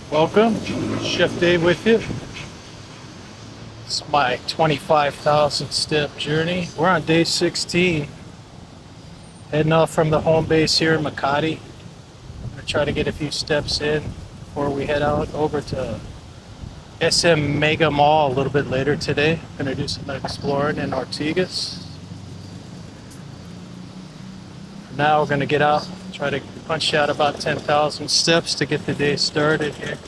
Welcome, Chef Dave with you. It's my 25,000 step journey. We're on day 16, heading off from the home base here in Makati. I'm gonna try to get a few steps in before we head out over to SM Mega Mall a little bit later today. Gonna do some exploring in Ortigas. Now we're gonna get out, try to punch out about 10,000 steps to get the day started here.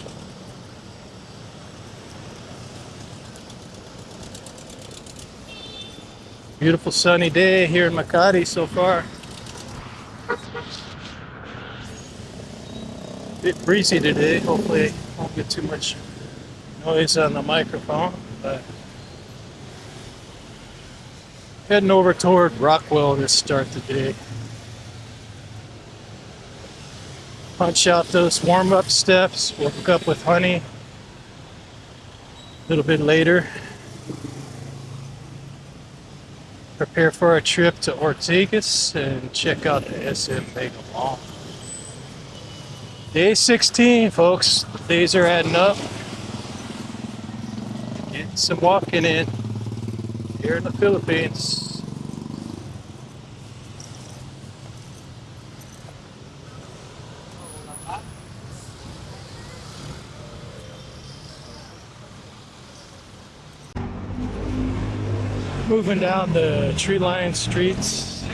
Beautiful sunny day here in Makati so far. A bit breezy today. Hopefully won't get too much noise on the microphone. But heading over toward Rockwell to start the day. Punch out those warm-up steps. We'll hook up with Hunny a little bit later. Prepare for a trip to Ortigas and check out the SM Mega Mall. Day 16, folks. The days are adding up. Getting some walking in here in the Philippines. Moving down the tree-lined streets.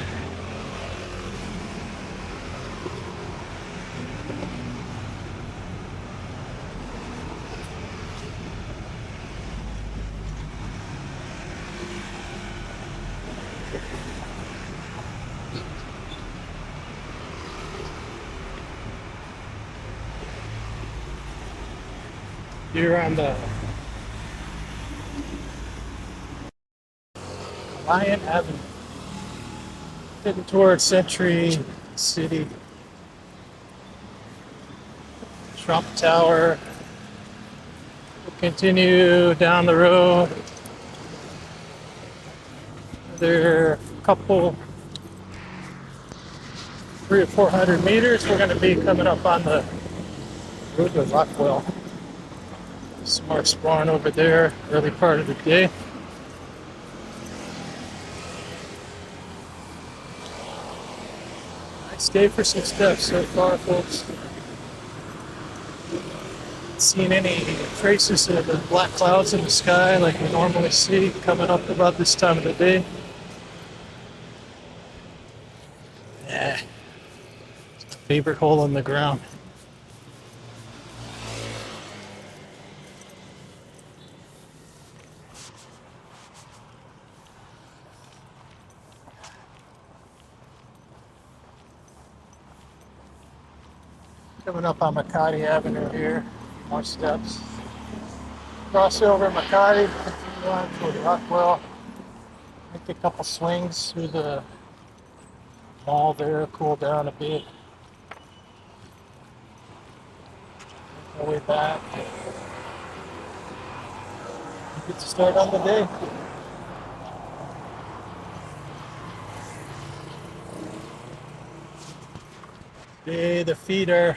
Here on the Lion Avenue, heading towards Century City, Trump Tower. We'll continue down the road. Another couple, 300 or 400 meters. We're going to be coming up on the road to Rockwell. Some more exploring over there, early part of the day. Nice day for some steps so far, folks. Seen any traces of the black clouds in the sky like we normally see coming up about this time of the day. Yeah, it's my favorite hole in the ground. Coming up on Makati Avenue here, more steps. Cross over Makati, continue on toward Rockwell. Make a couple swings through the mall there, cool down a bit. Make our way back. Get to start on the day. Today the feet are a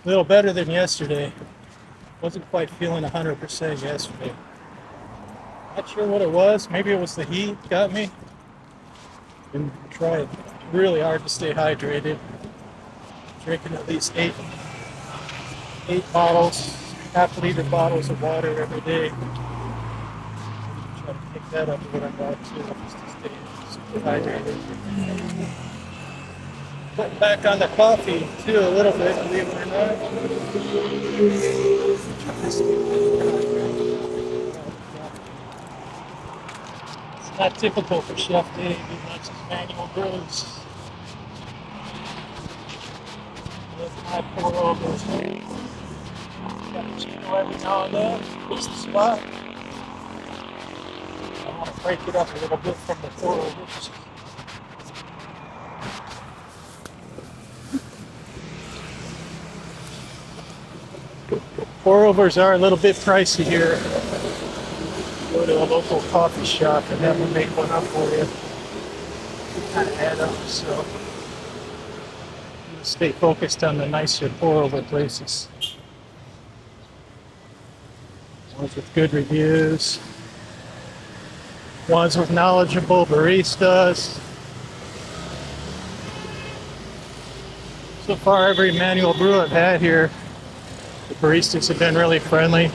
little better than yesterday. Wasn't quite feeling 100% yesterday. Not sure what it was. Maybe it was the heat got me. Been trying really hard to stay hydrated. Drinking at least eight bottles, half-liter bottles of water every day. Try to pick that up when I'm out too, just to stay super hydrated. Putting back on the coffee too a little bit, believe it or not. It's not typical for Chef Dave. He likes his manual brews. That's my pour overs. Cappuccino every now and then. It's the spot. I want to break it up a little bit from the pour overs. Pour-overs are a little bit pricey here. Go to a local coffee shop and have them make one up for you. Kind of add up, so stay focused on the nicer pour-over places. Ones with good reviews. Ones with knowledgeable baristas. So far, every manual brew I've had here, the baristas have been really friendly.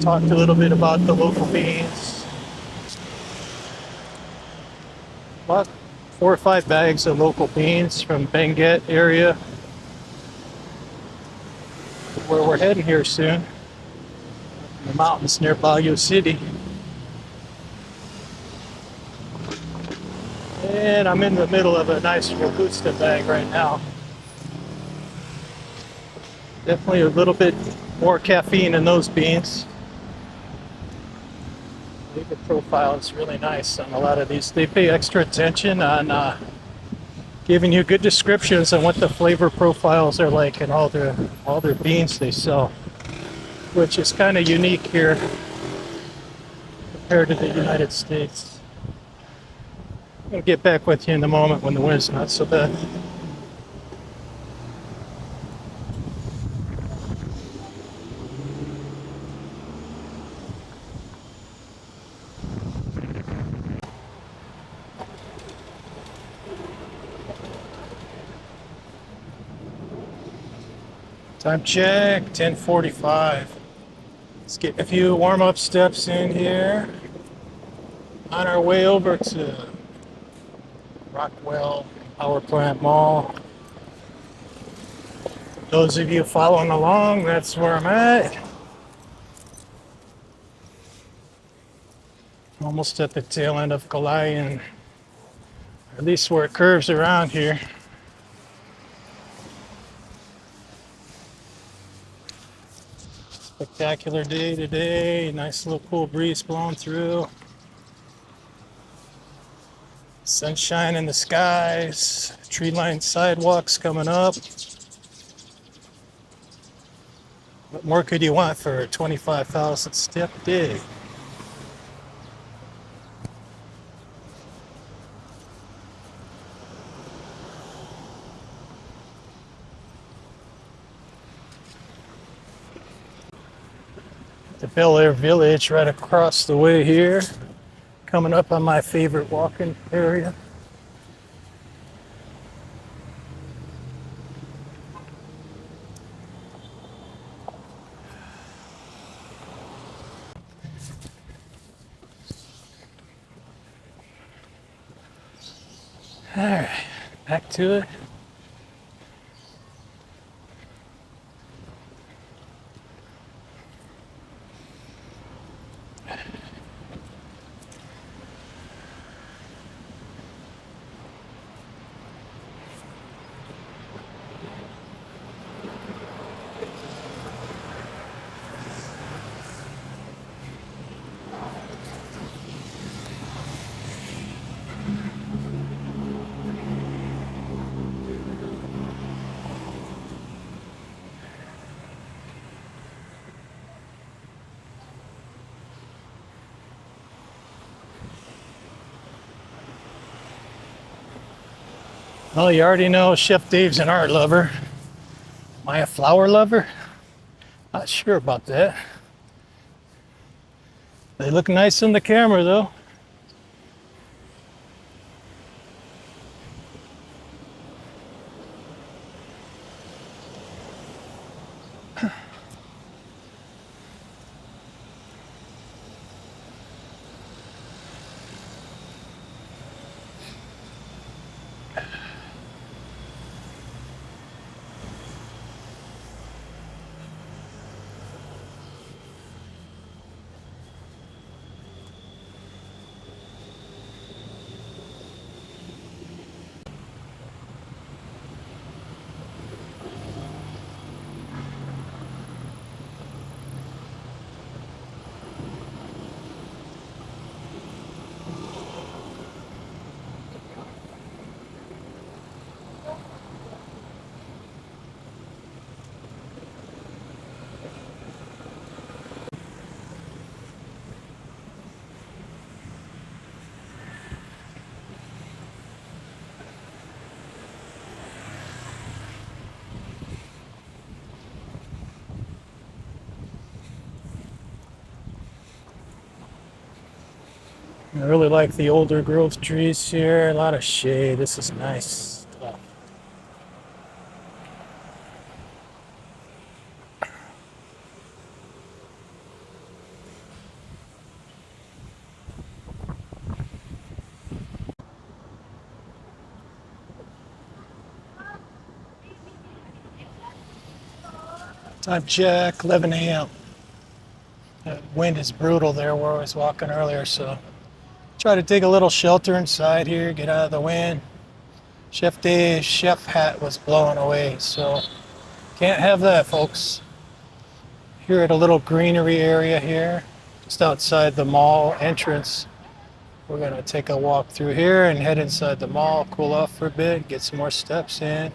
Talked a little bit about the local beans. About 4 or 5 bags of local beans from Benguet area, where we're heading here soon. The mountains near Baguio City. And I'm in the middle of a nice Robusta bag right now. Definitely a little bit more caffeine in those beans. Flavor profile is really nice on a lot of these. They pay extra attention on giving you good descriptions on what the flavor profiles are like in all their beans they sell, which is kind of unique here compared to the United States. I'll get back with you in a moment when the wind's not so bad. Time check, 10:45. Let's get a few warm-up steps in here. On our way over to Rockwell Power Plant Mall. Those of you following along, that's where I'm at. Almost at the tail end of Kalayan, or at least where it curves around here. Spectacular day today. Nice little cool breeze blowing through. Sunshine in the skies. Tree-lined sidewalks coming up. What more could you want for a 25,000 step day? The Bel Air Village right across the way here. Coming up on my favorite walking area. All right, back to it. Well, you already know Chef Dave's an art lover. Am I a flower lover? Not sure about that. They look nice on the camera though. I really like the older growth trees here. A lot of shade. This is nice stuff. Time check, 11 a.m. The wind is brutal there where I was walking earlier, so try to take a little shelter inside here, get out of the wind. Chef Dave's chef hat was blowing away, so can't have that, folks. Here at a little greenery area here, just outside the mall entrance. We're gonna take a walk through here and head inside the mall, cool off for a bit, get some more steps in.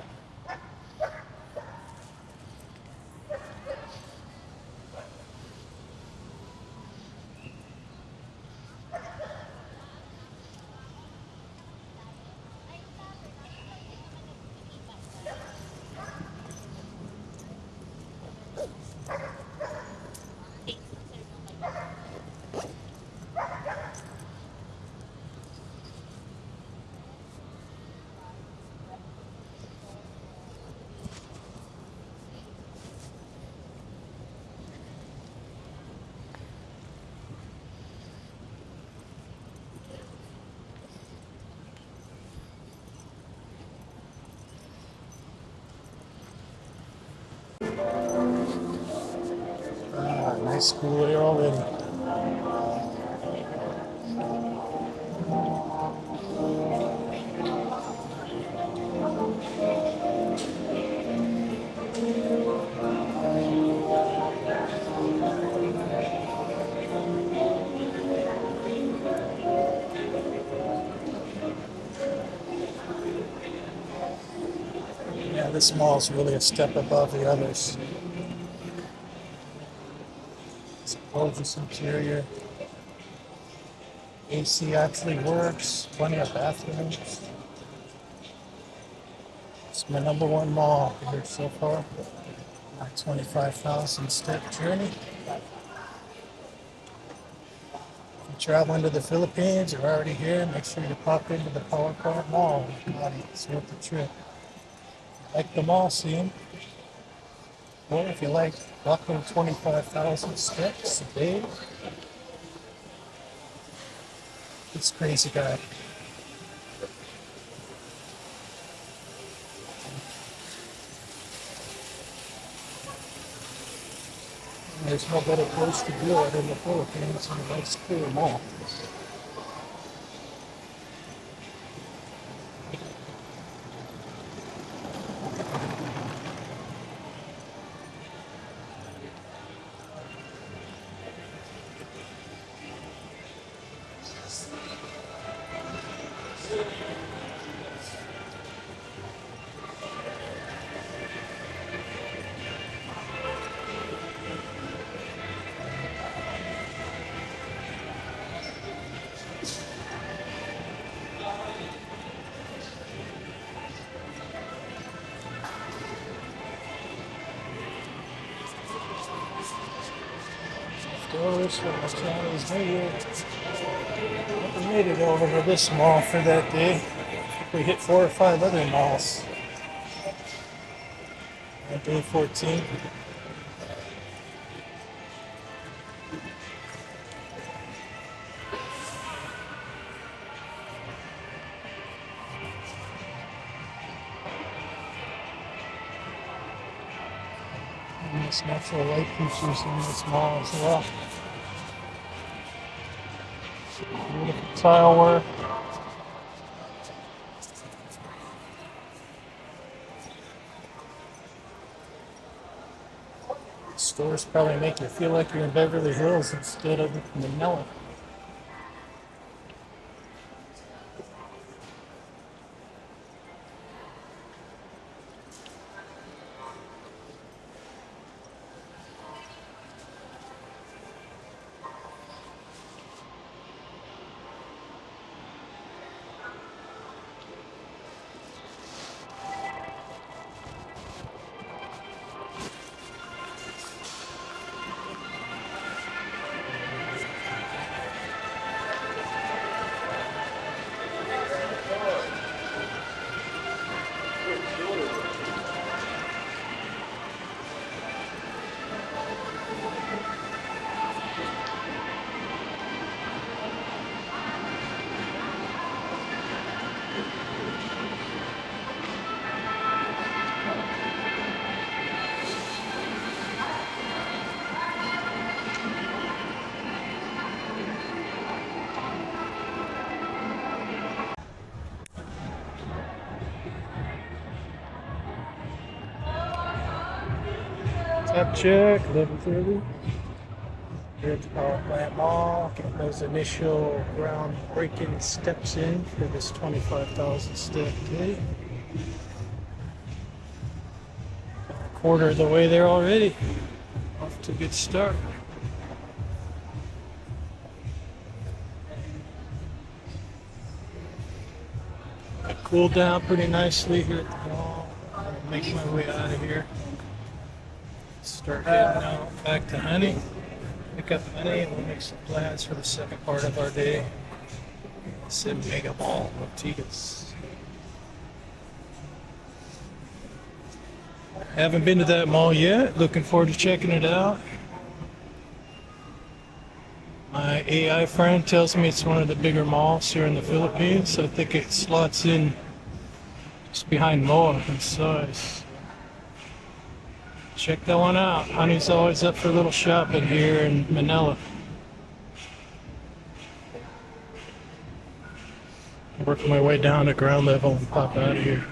Nice school here already. Yeah, this mall is really a step above the others. It's a gorgeous interior. AC actually works, plenty of bathrooms. It's my number one mall here so far. My 25,000 step journey. If you're traveling to the Philippines or already here, make sure you pop into the Power Park Mall. Makati. It's worth the trip. Like the mall scene, or if you like walking 25,000 steps a day, this crazy guy. There's no better place to do it in the Philippines than a nice cool mall. Doors for my Chinese New Year. Never made it over to this mall for that day. I think we hit 4 or 5 other malls on day 14. And there's natural light features in this mall as well. Beautiful tile work. Stores probably make you feel like you're in Beverly Hills instead of Manila. App check, 11:30. Here at the Power Plant Mall, getting those initial groundbreaking steps in for this 25,000 step day. A quarter of the way there already. Off to a good start. I cooled down pretty nicely here at the mall. I'm gonna make my way out of here. Start heading out back to Hunny. Pick up Hunny and we'll make some plans for the second part of our day. It's in Mega Mall, Ortigas. Haven't been to that mall yet. Looking forward to checking it out. My AI friend tells me it's one of the bigger malls here in the Philippines. I think it slots in just behind Moa in size. Check that one out. Honey's always up for a little shopping here in Manila. Working my way down to ground level and pop out of here.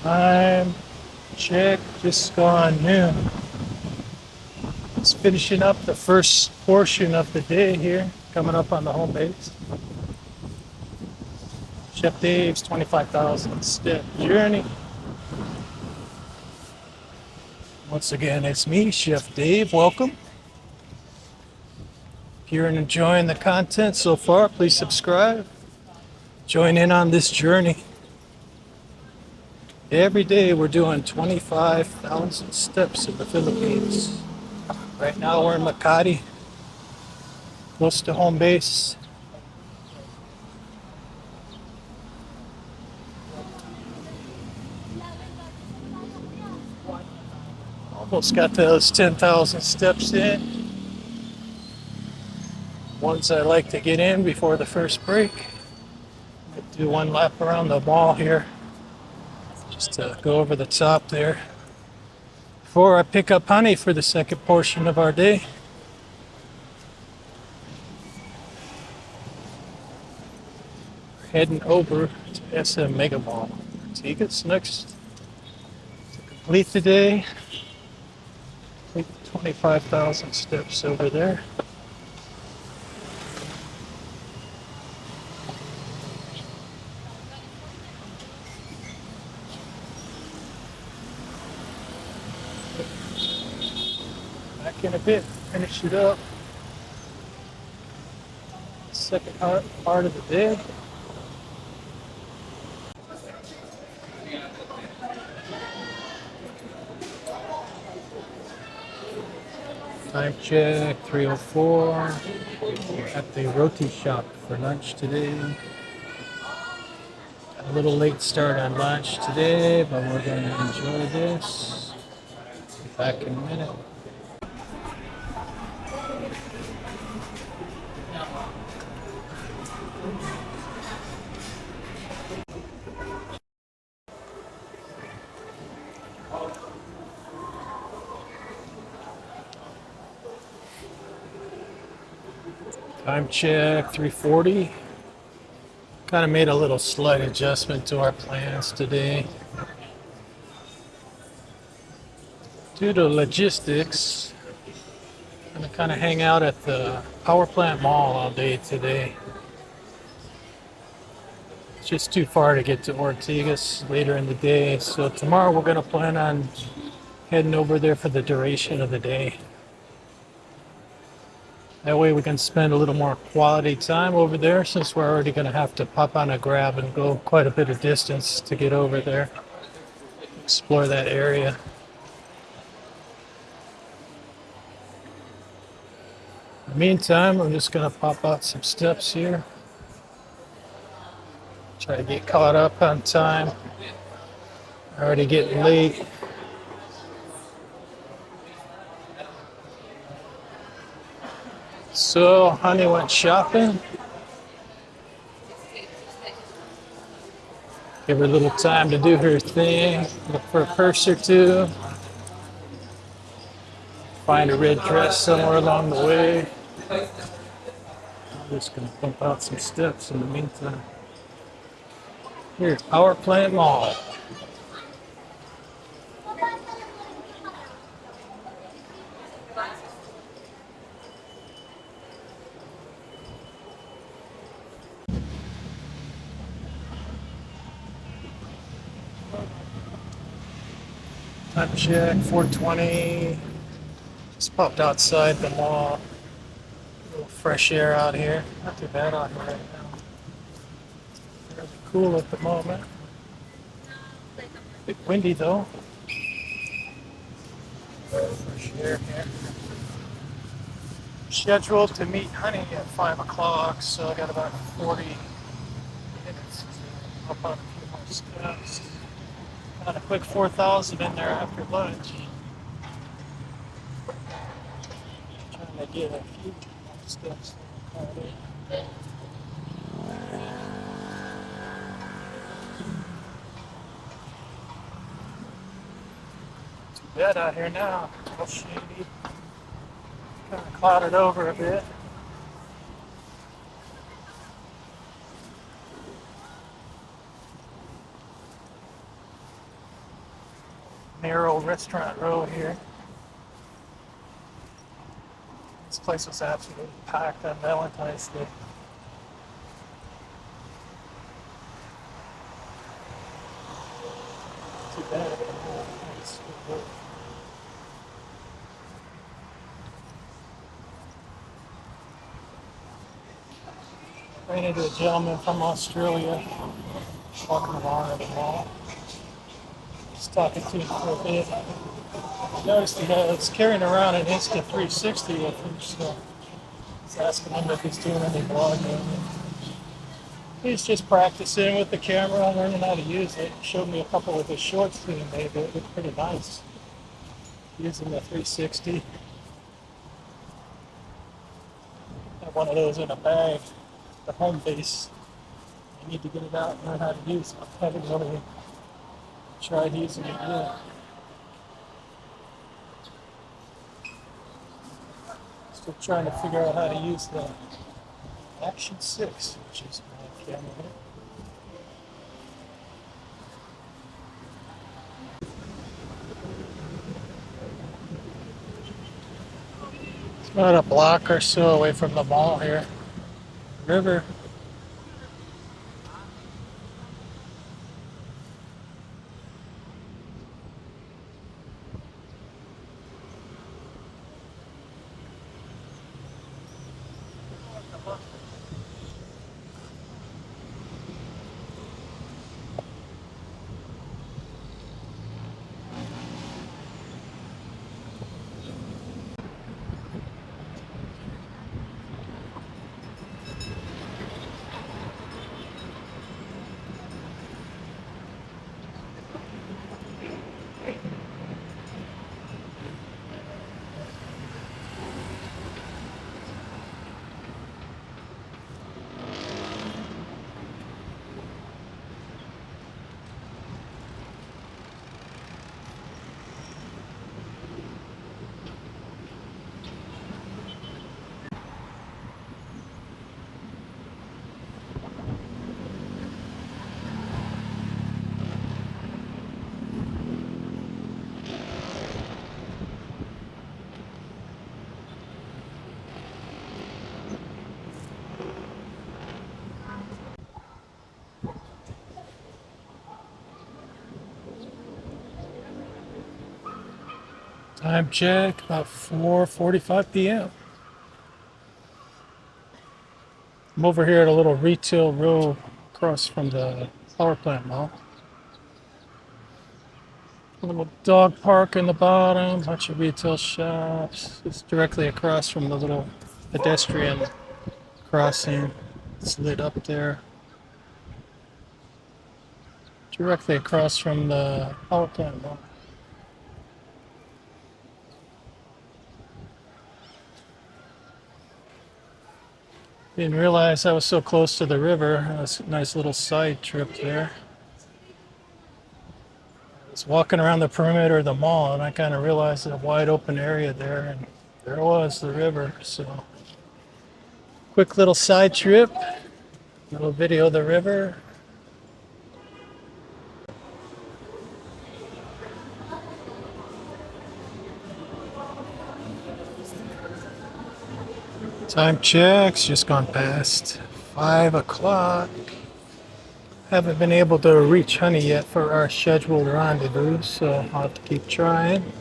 Time check, just gone noon. It's finishing up the first portion of the day here, coming up on the home base. Chef Dave's 25,000 step journey. Once again, it's me, Chef Dave. Welcome. If you're enjoying the content so far, please subscribe. Join in on this journey. Every day we're doing 25,000 steps in the Philippines. Right now we're in Makati, close to home base. Almost got those 10,000 steps in. Ones I like to get in before the first break. Do one lap around the mall here. Just to go over the top there before I pick up Hunny for the second portion of our day. Heading over to SM Mega Mall. Ortigas next to complete the day. Complete 25,000 steps over there. back in a bit, finish it up. Second part of the day. Time check, 3:04. At the roti shop for lunch today. A little late start on lunch today, but we're going to enjoy this. Be back in a minute. Time check, 3:40. Kind of made a little slight adjustment to our plans today. Due to logistics, I'm going to kind of hang out at the power plant mall all day today. It's just too far to get to Ortigas later in the day. So tomorrow we're going to plan on heading over there for the duration of the day. That way we can spend a little more quality time over there, since we're already going to have to pop on a grab and go quite a bit of distance to get over there, explore that area. In the meantime, I'm just going to pop out some steps here. Try to get caught up on time. Already getting late. So, Hunny went shopping. Give her a little time to do her thing. Look for a purse or two. Find a red dress somewhere along the way. I'm just going to pump out some steps in the meantime. Here's Power Plant Mall. Time check, 4:20. Just popped outside the mall. A little fresh air out here. Not too bad out here right now. Fairly cool at the moment. A bit windy though. Fresh air here. Scheduled to meet Hunny at 5 o'clock, so I got about 40 minutes to up on a few more steps. Got a quick 4,000 in there after lunch. Trying to get a few more steps. Too bad out here now. A little shady. Kind of clouded over a bit. Narrow restaurant row here. This place was absolutely packed on Valentine's Day. Too bad. Ran into a gentleman from Australia walking along at the mall. Just talking to him for a bit. Noticed he was carrying around an Insta360 with him, so I was asking him if he's doing any vlogging. He's just practicing with the camera, learning how to use it. Showed me a couple of his shorts that he made that looked pretty nice. Using the 360. Have one of those in a bag. The home base. You need to get it out and learn how to use it. I haven't really tried using it yet. Still trying to figure out how to use the Action 6, which is my camera here. It's about a block or so away from the mall here. River. Time check, about 4:45 p.m. I'm over here at a little retail row across from the power plant mall. A little dog park in the bottom, bunch of retail shops. It's directly across from the little pedestrian crossing. It's lit up there. Directly across from the power plant mall. Didn't realize I was so close to the river. It was a nice little side trip there. I was walking around the perimeter of the mall and I kind of realized a wide open area there, and there was the river. So, quick little side trip, little video of the river. Time checks just gone past 5 o'clock. Haven't been able to reach Hunny yet for our scheduled rendezvous, so I'll have to keep trying.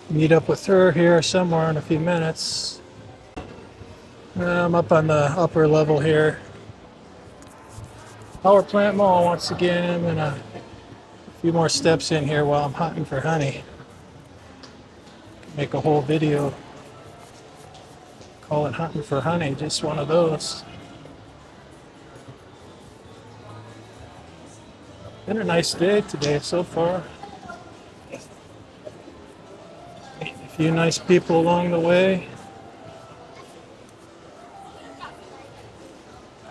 Meet up with her here somewhere in a few minutes. I'm up on the upper level here. Power plant mall once again, and a few more steps in here while I'm hunting for Hunny. Make a whole video. Call it hunting for Hunny, just one of those. Been a nice day today so far. A few nice people along the way.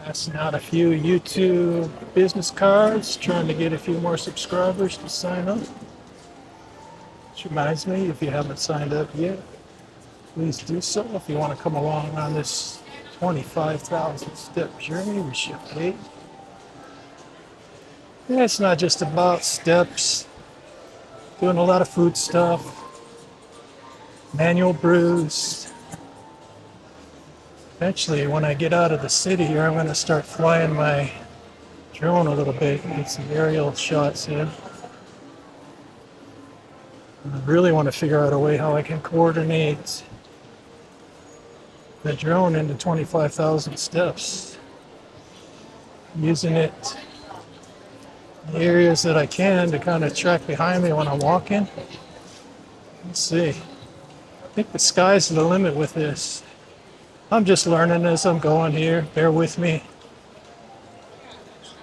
Passing out a few YouTube business cards, trying to get a few more subscribers to sign up. Which reminds me, if you haven't signed up yet, please do so. If you want to come along on this 25,000 step journey with Shift 8. Yeah, it's not just about steps. Doing a lot of food stuff, manual brews. Eventually, when I get out of the city here, I'm going to start flying my drone a little bit and get some aerial shots in. I really want to figure out a way how I can coordinate the drone into 25,000 steps. Using it in the areas that I can to kind of track behind me when I'm walking. Let's see. I think the sky's the limit with this. I'm just learning as I'm going here. Bear with me.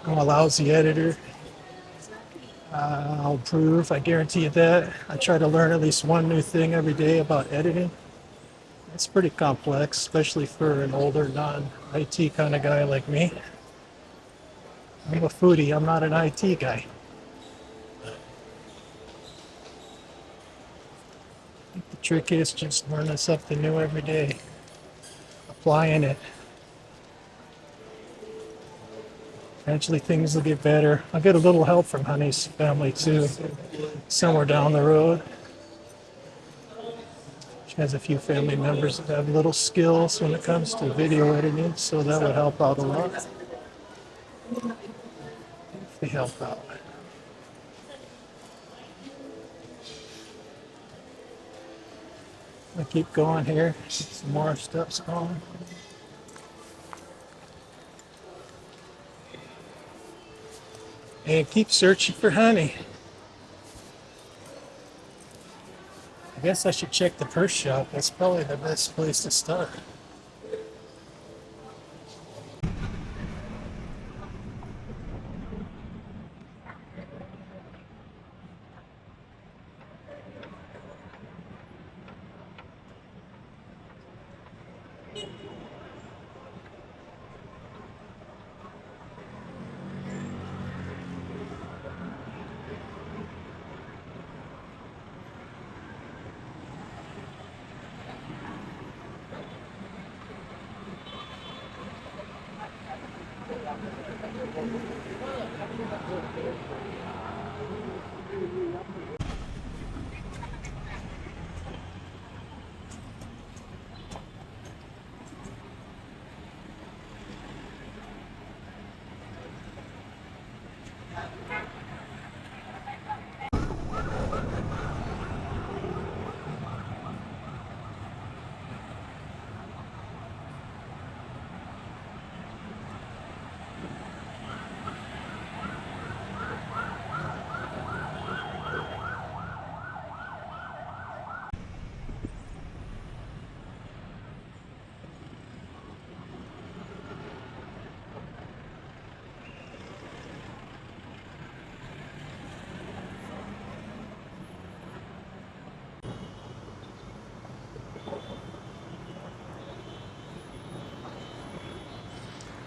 I'm a lousy editor. I'll improve, I guarantee you that. I try to learn at least one new thing every day about editing. It's pretty complex, especially for an older, non-IT kind of guy like me. I'm a foodie, I'm not an IT guy. I think the trick is just learning something new every day, applying it. Eventually things will get better. I'll get a little help from Hunny's family too, somewhere down the road. She has a few family members that have little skills when it comes to video editing, so that would help out a lot. If they help out. I keep going here, get some more steps going. And keep searching for Hunny. I guess I should check the purse shop. That's probably the best place to start.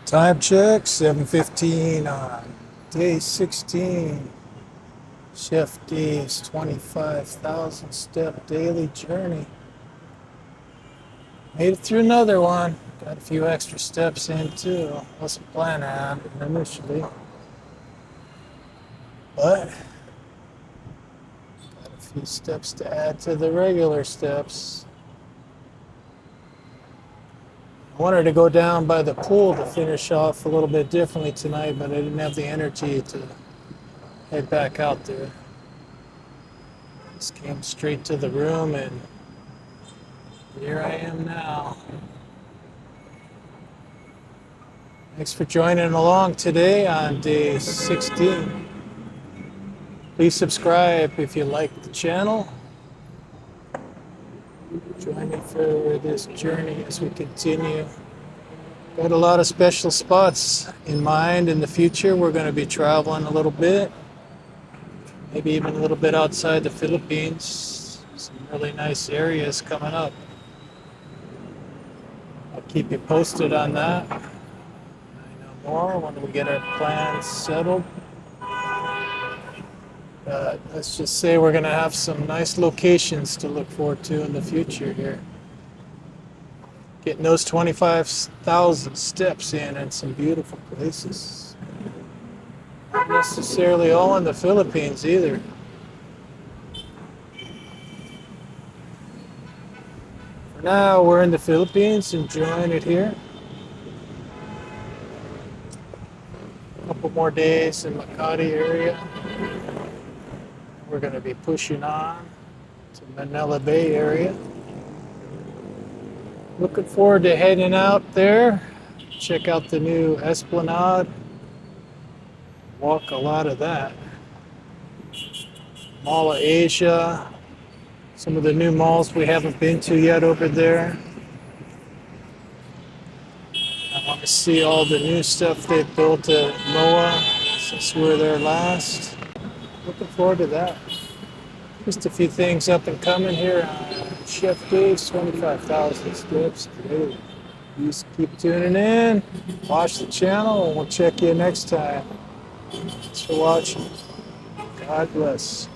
Time check, 7:15 on day 16. Chef Dave's 25,000 step daily journey. Made it through another one. Got a few extra steps in too. Wasn't planning on it initially. But got a few steps to add to the regular steps. I wanted to go down by the pool to finish off a little bit differently tonight, but I didn't have the energy to head back out there. Just came straight to the room and here I am now. Thanks for joining along today on day 16. Please subscribe if you like the channel. Join me for this journey as we continue. Got a lot of special spots in mind in the future. We're going to be traveling a little bit, maybe even a little bit outside the Philippines. Some really nice areas coming up. I'll keep you posted on that. I know more when we get our plans settled. Let's just say we're going to have some nice locations to look forward to in the future here. Getting those 25,000 steps in and some beautiful places. Not necessarily all in the Philippines either. For now, we're in the Philippines, enjoying it here. A couple more days in Makati area. We're going to be pushing on to Manila Bay area. Looking forward to heading out there. Check out the new Esplanade. Walk a lot of that. Mall of Asia. Some of the new malls we haven't been to yet over there. I want to see all the new stuff they've built at MOA since we were there last. Looking forward to that. Just a few things up and coming here on Chef Dave's 25,000 steps today. Please keep tuning in, watch the channel, and we'll check you next time. Thanks for watching. God bless.